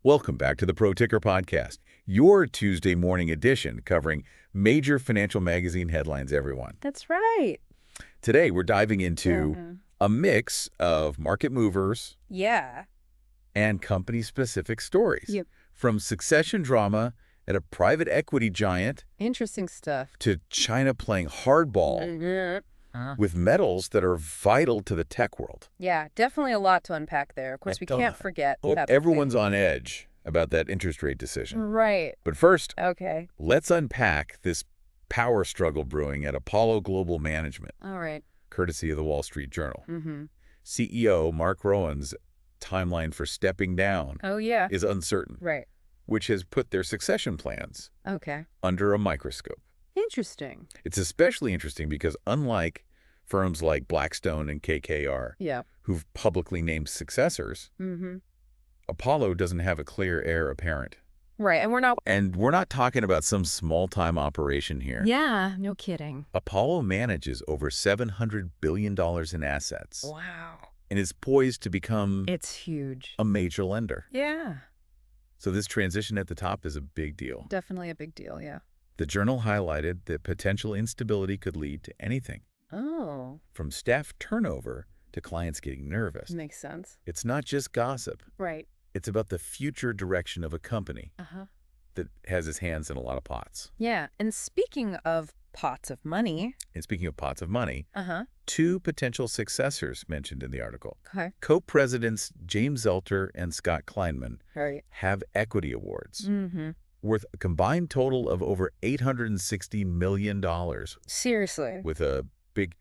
Welcome back to the Pro Ticker Podcast, your Tuesday morning edition covering major financial magazine headlines, everyone. That's right. Today, we're diving into Uh-huh. a mix of market movers Yeah. and company-specific stories. Yep. From succession drama at a private equity giant Interesting stuff. to China playing hardball with metals that are vital to the tech world. Yeah, definitely a lot to unpack there. Of course, we can't forget about the Everyone's on edge about that interest rate decision. Right. But first, Okay. let's unpack this power struggle brewing at Apollo Global Management, All right. courtesy of the Wall Street Journal. Mm-hmm. CEO Mark Rowan's timeline for stepping down Oh, yeah. is uncertain, Right. which has put their succession plans Okay. under a microscope. Interesting. It's especially interesting because unlike firms like Blackstone and KKR, Yeah. who've publicly named successors, Mm-hmm. Apollo doesn't have a clear heir apparent. Right. And we're not... And we're not talking about some small-time operation here. Yeah, no kidding. Apollo manages over $700 billion in assets Wow. and is poised to become It's huge. a major lender. Yeah. So this transition at the top is a big deal. Definitely a big deal, yeah. The journal highlighted that potential instability could lead to anything, Oh, from staff turnover to clients getting nervous. makes sense. It's not just gossip. Right. It's about the future direction of a company Uh-huh. that has its hands in a lot of pots. Yeah. And speaking of pots of money... And speaking of pots of money, Uh-huh. two potential successors mentioned in the article. Okay. Co-presidents James Zelter and Scott Kleinman Right. have equity awards Mm-hmm. worth a combined total of over $860 million, Seriously. with a big...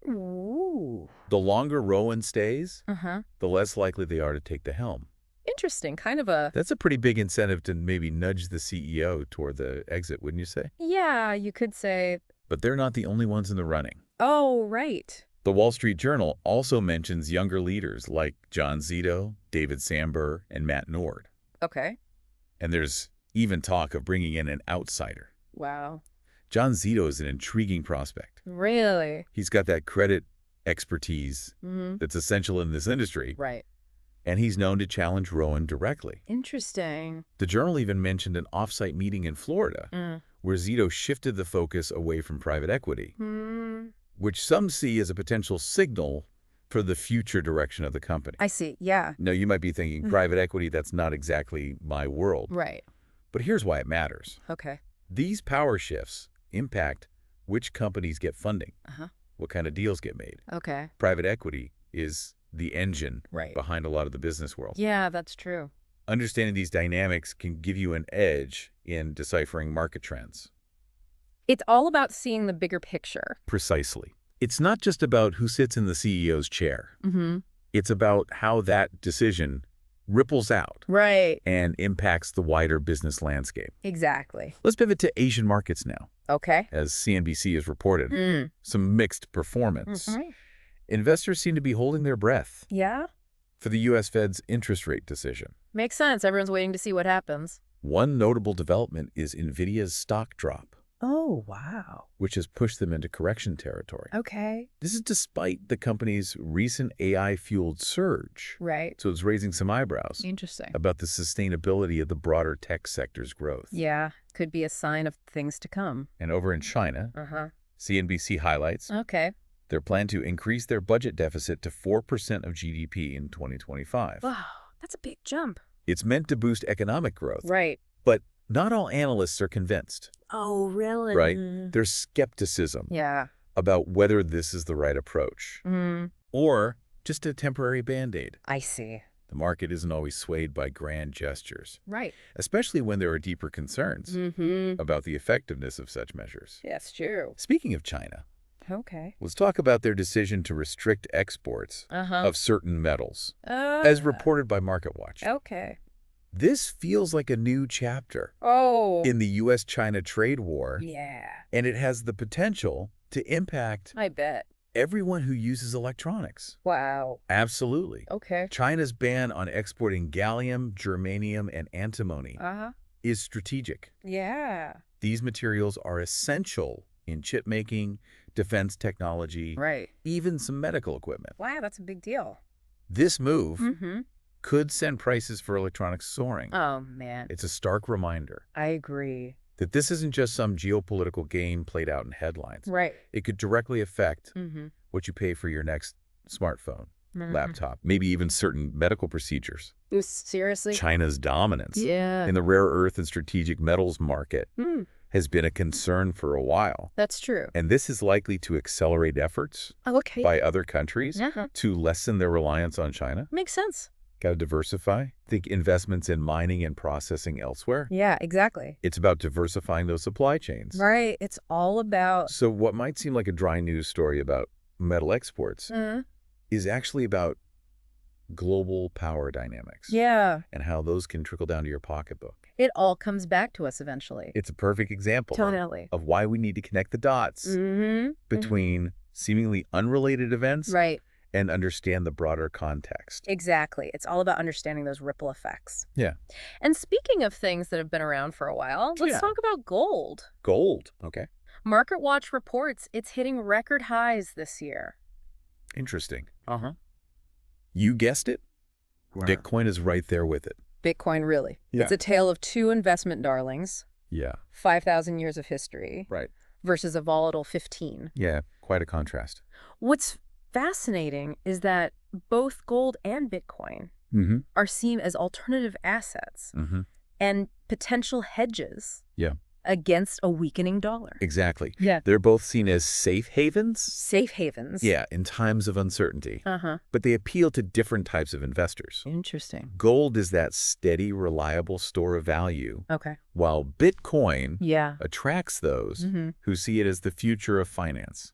Ooh. The longer Rowan stays, Uh-huh. the less likely they are to take the helm. Interesting. Kind of a... That's a pretty big incentive to maybe nudge the CEO toward the exit, wouldn't you say? Yeah, you could say... But they're not the only ones in the running. Oh, right. The Wall Street Journal also mentions younger leaders like John Zito, David Sambur, and Matt Nord. Okay. And there's even talk of bringing in an outsider. Wow. John Zito is an intriguing prospect. Really? He's got that credit expertise Mm-hmm. that's essential in this industry, Right. and he's known to challenge Rowan directly. Interesting. The journal even mentioned an off-site meeting in Florida Mm. where Zito shifted the focus away from private equity, Hmm. which some see as a potential signal for the future direction of the company. I see. Yeah. Now, you might be thinking, private equity, that's not exactly my world. Right. But here's why it matters. Okay. These power shifts impact which companies get funding, Uh-huh. what kind of deals get made. Okay. Private equity is the engine Right. behind a lot of the business world. Yeah, that's true. Understanding these dynamics can give you an edge in deciphering market trends. It's all about seeing the bigger picture. Precisely. It's not just about who sits in the CEO's chair. Mm-hmm. It's about how that decision ripples out Right. and impacts the wider business landscape. Exactly. Let's pivot to Asian markets now. Okay. As CNBC has reported, Mm. some mixed performance. Mhm. Investors seem to be holding their breath Yeah. for the U.S. Fed's interest rate decision. Makes sense. Everyone's waiting to see what happens. One notable development is NVIDIA's stock drop, Oh, wow. which has pushed them into correction territory. Okay. This is despite the company's recent AI-fueled surge. Right. So it's raising some eyebrows Interesting. about the sustainability of the broader tech sector's growth. Yeah. Could be a sign of things to come. And over in China, Uh-huh. CNBC highlights Okay. their plan to increase their budget deficit to 4% of GDP in 2025. Wow. That's a big jump. It's meant to boost economic growth, Right. but not all analysts are convinced, Oh, really? right? There's skepticism Yeah. about whether this is the right approach Mm. or just a temporary Band-Aid. I see. The market isn't always swayed by grand gestures, Right. especially when there are deeper concerns Mm-hmm. about the effectiveness of such measures. That's true. Speaking of China, Okay. let's talk about their decision to restrict exports Uh-huh. of certain metals, as reported by MarketWatch. Okay. This feels like a new chapter Oh. in the U.S.-China trade war, Yeah. and it has the potential to impact I bet. everyone who uses electronics. Wow. Absolutely. Okay. China's ban on exporting gallium, germanium, and antimony Uh-huh. is strategic. Yeah. These materials are essential in chip making, defense technology, Right. even some medical equipment. Wow, that's a big deal. This move Mm-hmm. could send prices for electronics soaring. Oh, man. It's a stark reminder I agree. that this isn't just some geopolitical game played out in headlines. Right. It could directly affect Mm-hmm. what you pay for your next smartphone, Mm-hmm. laptop, maybe even certain medical procedures. Seriously? China's dominance Yeah. in the rare earth and strategic metals market Mm, has been a concern for a while. that's true. And this is likely to accelerate efforts Oh, okay. by other countries Uh-huh. to lessen their reliance on China. Makes sense. Got to diversify. Think investments in mining and processing elsewhere. Yeah, exactly. It's about diversifying those supply chains. Right. It's all about... So what might seem like a dry news story about metal exports Mm, is actually about global power dynamics yeah. and how those can trickle down to your pocketbook. It all comes back to us eventually. It's a perfect example Totally. of why we need to connect the dots Mm-hmm. between seemingly unrelated events Right. and understand the broader context. Exactly. It's all about understanding those ripple effects. Yeah. And speaking of things that have been around for a while, let's Yeah. talk about gold. Gold. Okay. MarketWatch reports it's hitting record highs this year. Interesting. Uh-huh. You guessed it. Bitcoin is right there with it. Bitcoin, really. Yeah. It's a tale of two investment darlings, Yeah. 5,000 years of history Right. versus a volatile 15. Yeah. Quite a contrast. What's fascinating is that both gold and Bitcoin Mm-hmm. are seen as alternative assets Mm-hmm. and potential hedges Yeah. against a weakening dollar. Exactly. Yeah. They're both seen as safe havens. Safe havens. Yeah, in times of uncertainty. Uh-huh. But they appeal to different types of investors. Interesting. Gold is that steady, reliable store of value, Okay. while Bitcoin Yeah. attracts those Mm-hmm. who see it as the future of finance.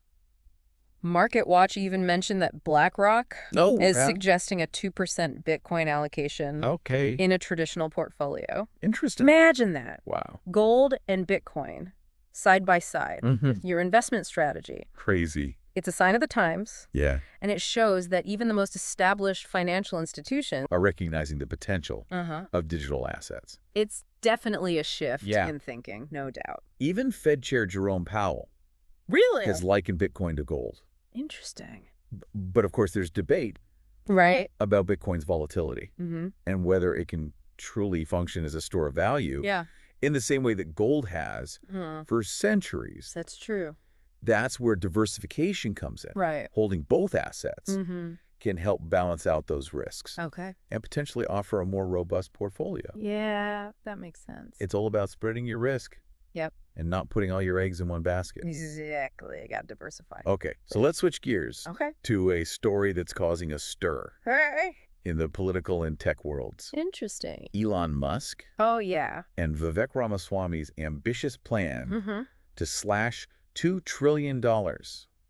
MarketWatch even mentioned that BlackRock Oh, is suggesting a 2% Bitcoin allocation okay. in a traditional portfolio. Interesting. Imagine that. Wow. Gold and Bitcoin, side by side. Mm-hmm. Your investment strategy. Crazy. It's a sign of the times, Yeah. and it shows that even the most established financial institutions, Are recognizing the potential uh-huh, of digital assets. it's definitely a shift Yeah. in thinking, no doubt. Even Fed Chair Jerome Powell Really? has likened Bitcoin to gold. Interesting. But of course, there's debate Right? about Bitcoin's volatility Mm-hmm. and whether it can truly function as a store of value Yeah. in the same way that gold has Hmm. for centuries. That's true. That's where diversification comes in. Right. Holding both assets Mm-hmm. can help balance out those risks Okay. and potentially offer a more robust portfolio. Yeah, that makes sense. It's all about spreading your risk. Yep. And not putting all your eggs in one basket. Exactly. I got to diversify. Okay, so let's switch gears Okay. to a story that's causing a stir Hey. in the political and tech worlds. Interesting. Elon Musk Oh, yeah. and Vivek Ramaswamy's ambitious plan Mm-hmm. to slash $2 trillion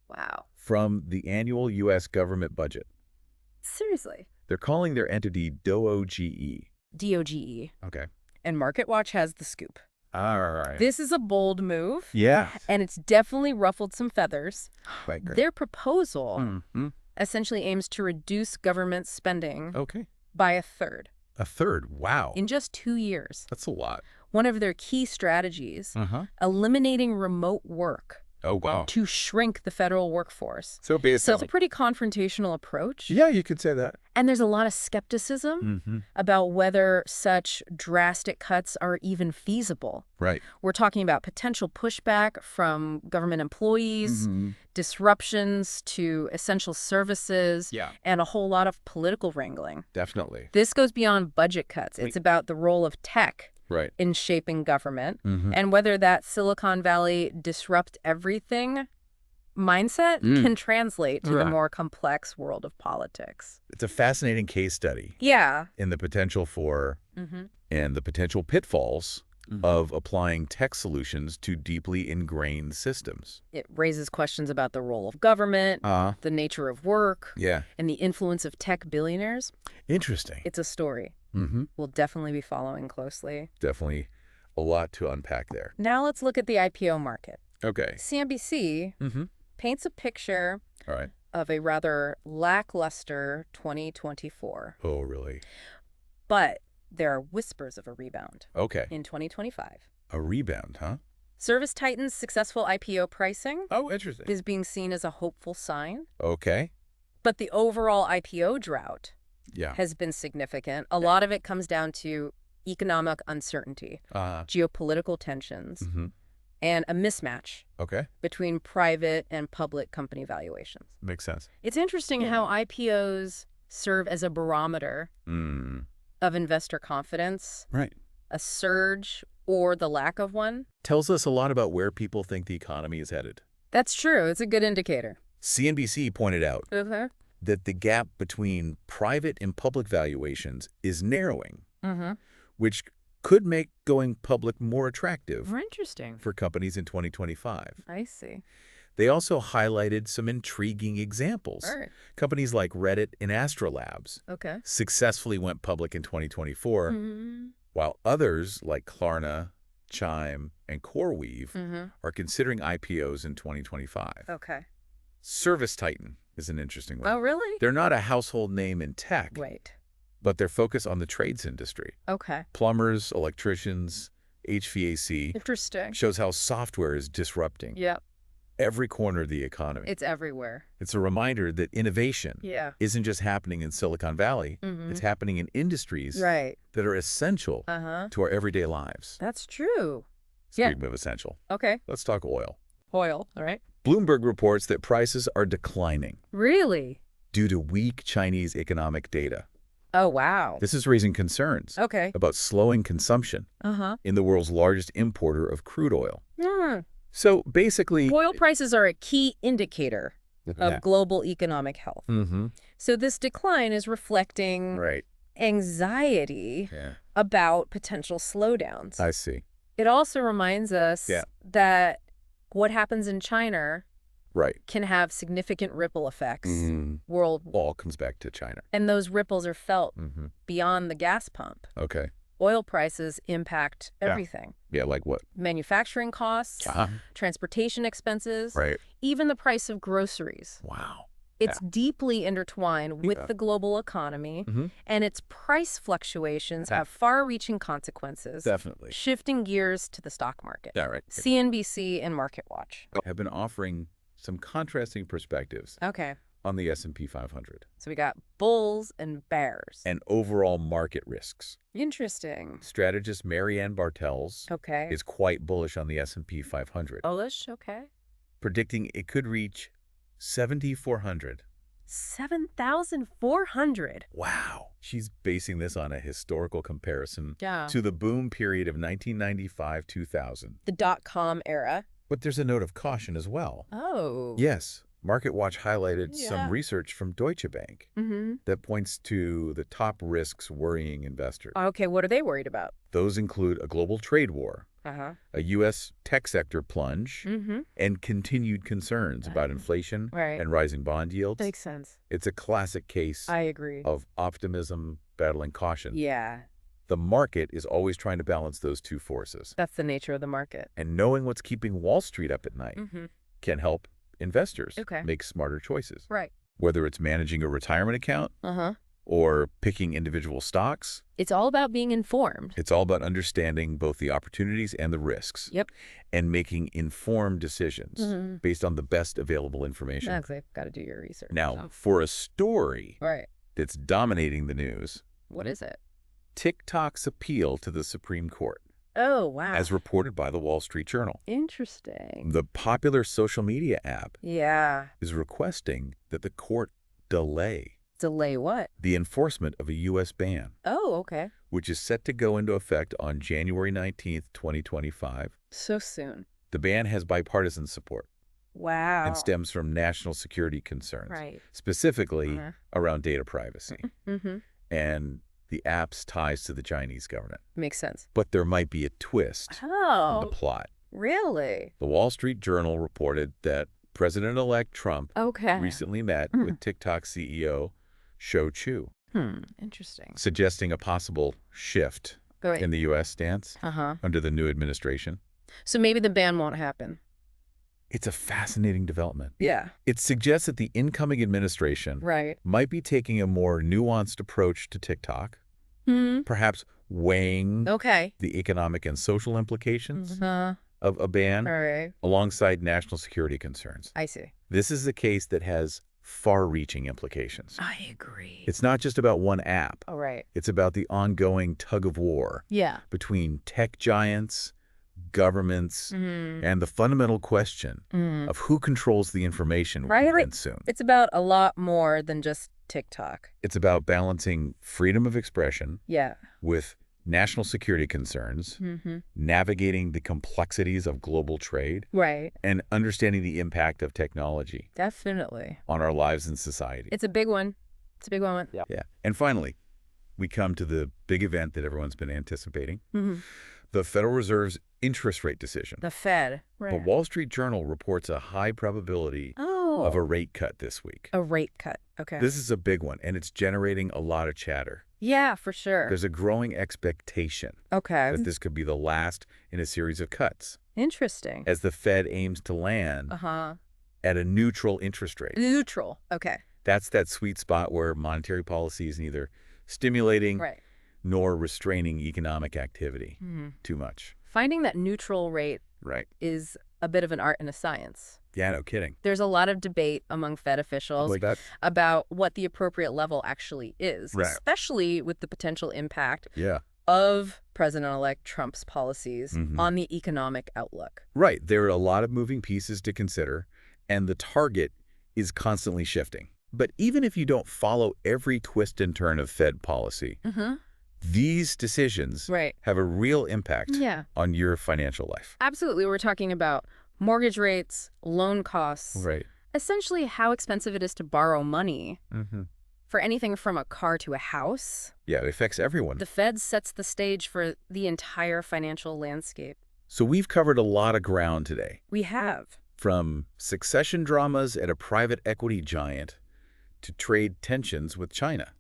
Wow. from the annual U.S. government budget. Seriously. They're calling their entity DOGE. DOGE. Okay. And MarketWatch has the scoop. All right. This is a bold move. Yeah. And it's definitely ruffled some feathers. Quite great. Their proposal Mhm. essentially aims to reduce government spending Okay. by a third A third. Wow. in just 2 years. That's a lot. One of their key strategies, Uh-huh. eliminating remote work Oh, wow. to shrink the federal workforce. So So it's a pretty confrontational approach. yeah, you could say that. And there's a lot of skepticism Mm-hmm. about whether such drastic cuts are even feasible. Right. We're talking about potential pushback from government employees, Mm-hmm. disruptions to essential services, Yeah, and a whole lot of political wrangling. definitely. This goes beyond budget cuts. It's about the role of tech Right. in shaping government Mm-hmm. and whether that Silicon Valley disrupt everything mindset can translate to the Right. more complex world of politics. It's a fascinating case study Yeah. in the potential for Mm-hmm. and the potential pitfalls of applying tech solutions to deeply ingrained systems. It raises questions about the role of government, the nature of work, Yeah. and the influence of tech billionaires. Interesting. It's a story Mm-hmm. we'll definitely be following closely. Definitely a lot to unpack there. Now let's look at the IPO market. Okay. CNBC Mm-hmm. paints a picture All right. of a rather lackluster 2024, Oh, really? but there are whispers of a rebound Okay. in 2025. A rebound, huh? Service Titan's successful IPO pricing Oh, interesting. is being seen as a hopeful sign, Okay. but the overall IPO drought Yeah. has been significant. A lot of it comes down to economic uncertainty, geopolitical tensions, and a mismatch Okay. between private and public company valuations. Makes sense. It's interesting how IPOs serve as a barometer of investor confidence, Right. a surge or the lack of one. Tells us a lot about where people think the economy is headed. That's true. It's a good indicator. CNBC pointed out Okay. that the gap between private and public valuations is narrowing, which could make going public more attractive More interesting. for companies in 2025. I see. They also highlighted some intriguing examples. All right. Companies like Reddit and Astrolabs Okay. successfully went public in 2024, while others like Klarna, Chime, and CoreWeave are considering IPOs in 2025. Okay. ServiceTitan is an interesting one. Oh, really? They're not a household name in tech, Wait. but they're focused on the trades industry. Okay. Plumbers, electricians, HVAC Interesting. shows how software is disrupting Yep. every corner of the economy. It's everywhere. It's a reminder that innovation Yeah. isn't just happening in Silicon Valley. It's happening in industries Right. that are essential to our everyday lives. That's true. Speaking of essential, Okay. let's talk oil. Oil. All right. Bloomberg reports that prices are declining Really? due to weak Chinese economic data. Oh, wow. This is raising concerns Okay. about slowing consumption in the world's largest importer of crude oil. So basically, Oil prices are a key indicator of Yeah. global economic health. So this decline is reflecting Right. anxiety Yeah. about potential slowdowns. I see. It also reminds us Yeah. that what happens in China Right. can have significant ripple effects world, All comes back to China. and those ripples are felt beyond the gas pump. Okay. Oil prices impact Yeah. everything. Yeah, like what? Manufacturing costs, transportation expenses, Right. even the price of groceries. Wow. It's deeply intertwined with Yeah. the global economy, and its price fluctuations have far-reaching consequences, Definitely. shifting gears to the stock market. Yeah, right. CNBC and MarketWatch. Have been offering some contrasting perspectives Okay, on the S&P 500 so we got bulls and bears. and overall market risks. Interesting. Strategist Marianne Bartels Okay. is quite bullish on the S&P 500, Bullish, okay. predicting it could reach 7,400. 7,400. Wow. She's basing this on a historical comparison Yeah. to the boom period of 1995-2000. The dot-com era. But there's a note of caution as well. Oh. Yes, MarketWatch highlighted Yeah. some research from Deutsche Bank that points to the top risks worrying investors. Okay, what are they worried about? Those include a global trade war, a U.S. tech sector plunge, and continued concerns about inflation Right. and rising bond yields. Makes sense. It's a classic case I agree. of optimism battling caution. Yeah, The market is always trying to balance those two forces. that's the nature of the market. And knowing what's keeping Wall Street up at night can help investors Okay. make smarter choices. Right. Whether it's managing a retirement account or picking individual stocks, It's all about being informed. it's all about understanding both the opportunities and the risks Yep. and making informed decisions based on the best available information. Exactly. Got to do your research. Now, for a story Right. that's dominating the news, What is it? TikTok's appeal to the Supreme Court, Oh, wow. as reported by the Wall Street Journal. Interesting. The popular social media app Yeah. is requesting that the court delay Delay what? the enforcement of a U.S. ban, Oh, okay. which is set to go into effect on January 19th, 2025. So soon. The ban has bipartisan support Wow. and stems from national security concerns, Right. specifically around data privacy Mm-hmm. and the app's ties to the Chinese government. Makes sense. But there might be a twist in the Oh, plot. really? The Wall Street Journal reported that President-elect Trump Okay. recently met with TikTok CEO Shou Chu, Interesting. suggesting a possible shift Great. in the U.S. stance Uh-huh. under the new administration. So maybe the ban won't happen. It's a fascinating development. Yeah. It suggests that the incoming administration Right. might be taking a more nuanced approach to TikTok, perhaps weighing Okay. the economic and social implications of a ban All right. alongside national security concerns. I see. This is a case that has far-reaching implications. I agree. It's not just about one app. Oh, right. It's about the ongoing tug-of-war between tech giants, governments, and the fundamental question of who controls the information we consume. It's about a lot more than just TikTok. It's about balancing freedom of expression with national security concerns, navigating the complexities of global trade, and understanding the impact of technology. Definitely. On our lives and society. It's a big one. It's a big one. Yeah. And finally, we come to the big event that everyone's been anticipating. The Federal Reserve's interest rate decision. The Fed. The Wall Street Journal reports a high probability of a rate cut this week. A rate cut. Okay. This is a big one, and it's generating a lot of chatter. Yeah, for sure. There's a growing expectation that this could be the last in a series of cuts. Interesting. As the Fed aims to land at a neutral interest rate. Neutral. Okay. That's that sweet spot where monetary policy is neither stimulating nor restraining economic activity too much. Finding that neutral rate is a bit of an art and a science. Yeah, no kidding. There's a lot of debate among Fed officials about what the appropriate level actually is, especially with the potential impact of President-elect Trump's policies on the economic outlook. Right. There are a lot of moving pieces to consider, and the target is constantly shifting. But even if you don't follow every twist and turn of Fed policy, these decisions have a real impact on your financial life. Absolutely. We're talking about mortgage rates, loan costs, essentially how expensive it is to borrow money for anything from a car to a house. Yeah, it affects everyone. The Fed sets the stage for the entire financial landscape. So we've covered a lot of ground today. We have. From succession dramas at a private equity giant to trade tensions with China.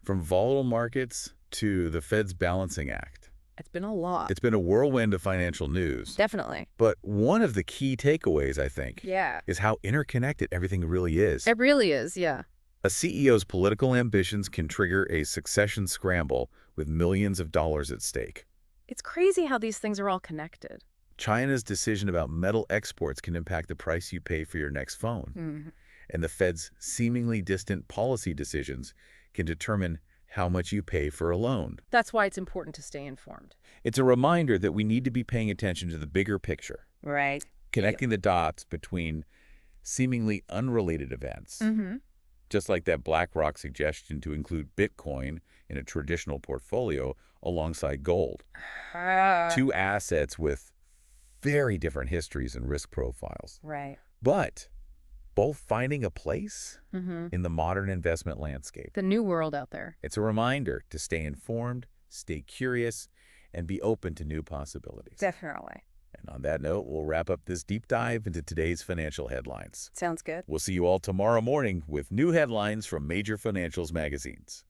From volatile markets to the Fed's balancing act. It's been a lot. It's been a whirlwind of financial news. Definitely. But one of the key takeaways, I think, is how interconnected everything really is. It really is, yeah. A CEO's political ambitions can trigger a succession scramble with millions of dollars at stake. It's crazy how these things are all connected. China's decision about metal exports can impact the price you pay for your next phone. And the Fed's seemingly distant policy decisions can determine how much you pay for a loan. That's why it's important to stay informed. It's a reminder that we need to be paying attention to the bigger picture. Right. Connecting the dots between seemingly unrelated events. Just like that BlackRock suggestion to include Bitcoin in a traditional portfolio alongside gold. Two assets with very different histories and risk profiles. Right. But both finding a place in the modern investment landscape. The new world out there. It's a reminder to stay informed, stay curious, and be open to new possibilities. Definitely. And on that note, we'll wrap up this deep dive into today's financial headlines. Sounds good. We'll see you all tomorrow morning with new headlines from major financials magazines.